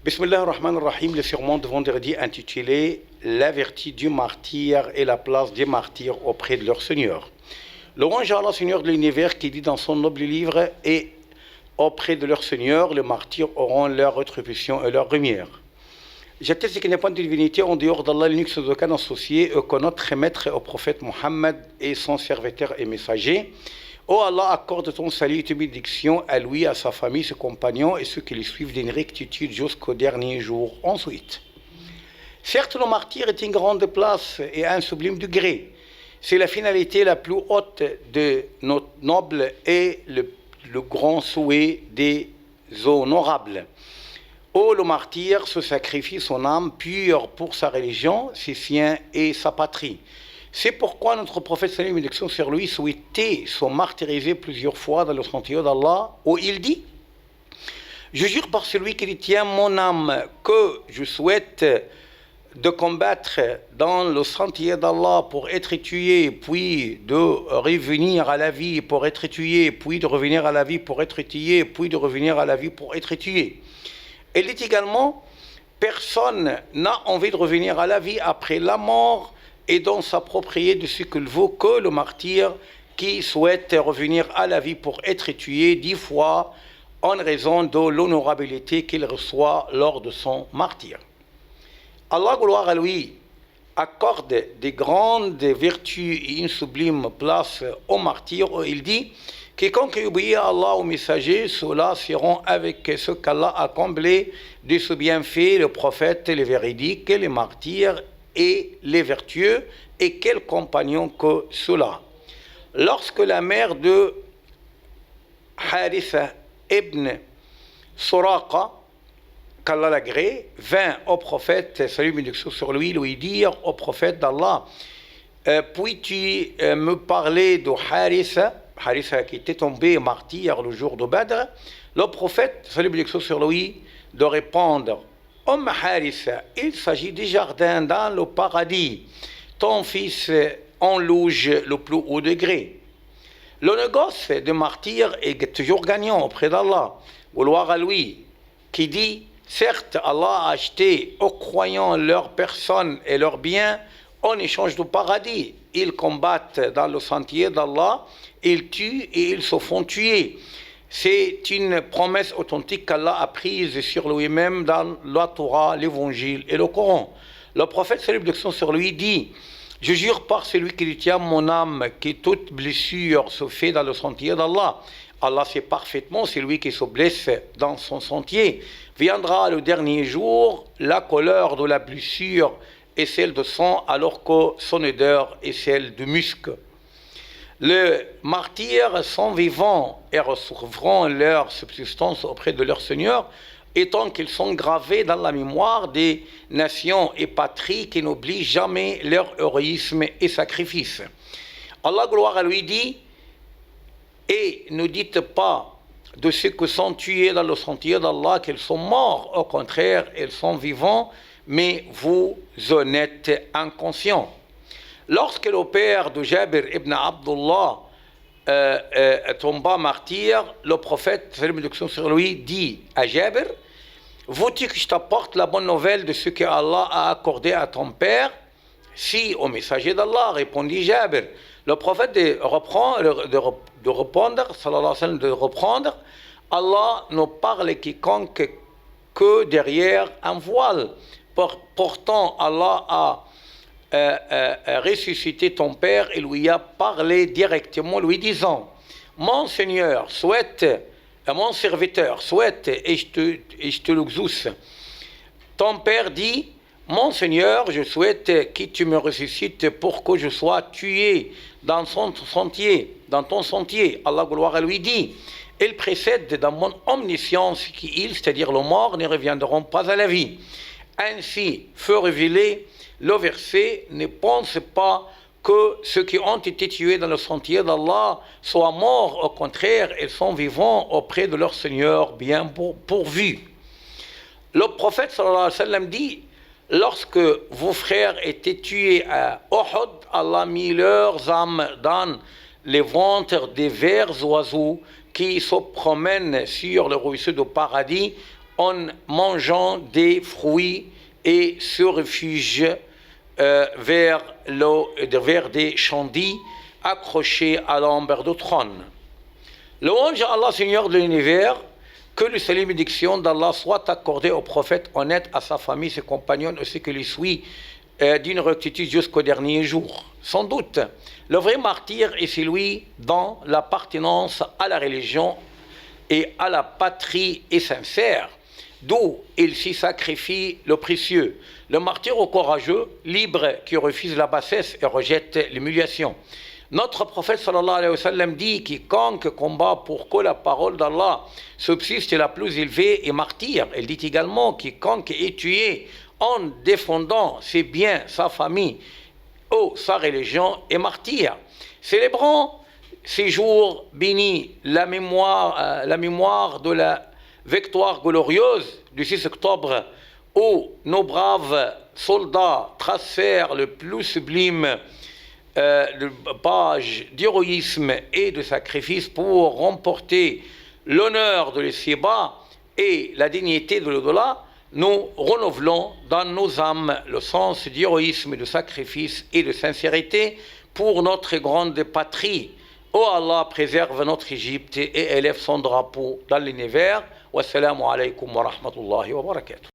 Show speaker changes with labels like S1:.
S1: Bismillah ar-Rahman ar-Rahim, le sermon de vendredi intitulé La vertu du martyr et la place des martyrs auprès de leur Seigneur. Louange à Allah, Seigneur de l'univers, qui dit dans son noble livre: et auprès de leur Seigneur, les martyrs auront leur rétribution et leur lumière. J'atteste qu'il n'y a pas de divinité en dehors d'Allah, l'unique sans aucun associé, que notre maître au prophète Mohammed et son serviteur et messager. Ô Allah, accorde ton salut et tes bénédictions à lui, à sa famille, ses compagnons et ceux qui les suivent d'une rectitude jusqu'au dernier jour. Ensuite, certes, le martyr est une grande place et un sublime degré. C'est la finalité la plus haute de notre noble et le grand souhait des honorables. Ô le martyr se sacrifie son âme pure pour sa religion, ses siens et sa patrie. C'est pourquoi notre prophète salut et bénédiction sur lui souhaitait se martyriser plusieurs fois dans le sentier d'Allah, où il dit: je jure par celui qui détient mon âme que je souhaite de combattre dans le sentier d'Allah pour être tué, puis de revenir à la vie pour être tué, puis de revenir à la vie pour être tué, puis de revenir à la vie pour être tué. Il dit également: personne n'a envie de revenir à la vie après la mort et donc s'approprier de ce qu'il vaut que le martyr qui souhaite revenir à la vie pour être tué 10 fois en raison de l'honorabilité qu'il reçoit lors de son martyr. Allah, gloire à lui, accorde des grandes vertus et une sublime place au martyr. Il dit: quiconque obéit à Allah, au messager, ceux-là seront avec ce qu'Allah a comblé de ce bienfait, le prophète, les véridiques, les martyrs et les vertueux, et quels compagnons que ceux-là. Lorsque la mère de Haritha ibn Suraqa, qu'Allah l'agrée, vint au prophète, salut et bénédiction sur lui, lui dire au prophète d'Allah: puis-tu me parler de Haritha qui était tombé martyr le jour de Badr? Le prophète, salut et bénédiction sur lui, de répondre: Haritha, il s'agit des jardins dans le paradis. Ton fils en loge le plus haut degré. Le négoce de martyr est toujours gagnant auprès d'Allah. Gloire à lui, qui dit: certes, Allah a acheté aux croyants leur personne et leurs biens en échange du paradis. Ils combattent dans le sentier d'Allah, ils tuent et ils se font tuer. C'est une promesse authentique qu'Allah a prise sur lui-même dans la Torah, l'Évangile et le Coran. Le prophète, salut et bénédiction sur lui, dit: je jure par celui qui détient mon âme que toute blessure se fait dans le sentier d'Allah. Allah sait parfaitement, c'est lui qui se blesse dans son sentier. Viendra le dernier jour, la couleur de la blessure est celle de sang, alors que son odeur est celle de musc. Les martyrs sont vivants et recevront leur subsistance auprès de leur Seigneur, étant qu'ils sont gravés dans la mémoire des nations et patries qui n'oublient jamais leur héroïsme et sacrifice. Allah, gloire à lui, dit: et ne dites pas de ceux qui sont tués dans le sentier d'Allah qu'ils sont morts, au contraire, ils sont vivants, mais vous en êtes inconscients. Lorsque le père de Jabir ibn Abdullah tomba martyr, le prophète, salut et bénédiction sur lui, dit à Jabir: veux-tu que je t'apporte la bonne nouvelle de ce que Allah a accordé à ton père? Si, au messager d'Allah, répondit Jabir. Le prophète de répondre, sallallahu alayhi wa sallam, de reprendre: Allah ne parle quiconque que derrière un voile. Pourtant, Allah a ressuscité ton père et lui a parlé directement, lui disant: mon Seigneur souhaite, mon serviteur souhaite, et je te l'exauce. Ton père dit: mon Seigneur, je souhaite que tu me ressuscites pour que je sois tué dans ton sentier. Allah, gloire à lui, dit: il précède dans mon omniscience qu'ils, c'est-à-dire le mort, ne reviendront pas à la vie. Ainsi fut révélé le verset: ne pense pas que ceux qui ont été tués dans le sentier d'Allah soient morts, au contraire, ils sont vivants auprès de leur Seigneur bien pourvus. Le prophète sallallahu alayhi wa sallam dit: lorsque vos frères étaient tués à Uhud, Allah a mis leurs âmes dans les ventres des vers oiseaux qui se promènent sur le ruisseau du paradis en mangeant des fruits et se réfugie vers des chandis accrochés à l'ambre de trône. Louange à Allah, Seigneur de l'univers, que le salut et bénédiction d'Allah soit accordé au prophète honnête, à sa famille, ses compagnons et ceux qui les suivent d'une rectitude jusqu'au dernier jour. Sans doute, le vrai martyr est celui dont l'appartenance à la religion et à la patrie est sincère, d'où il s'y sacrifie le précieux. Le martyr au courageux, libre, qui refuse la bassesse et rejette l'humiliation. Notre prophète sallallahu alayhi wa sallam dit: quiconque combat pour que la parole d'Allah subsiste est la plus élevée et martyr. Il dit également: quiconque est tué en défendant ses biens, sa famille ou sa religion est martyr. Célébrons ces jours bénis, la mémoire de la victoire glorieuse du 6 octobre où nos braves soldats tracèrent le plus sublime page d'héroïsme et de sacrifice pour remporter l'honneur de l'ici-bas et la dignité de l'au-delà. Nous renouvelons dans nos âmes le sens d'héroïsme, de sacrifice et de sincérité pour notre grande patrie. Oh Allah, préserve notre Égypte et élève son drapeau dans l'univers. Wassalamu alaikum wa rahmatullahi wa barakatuh.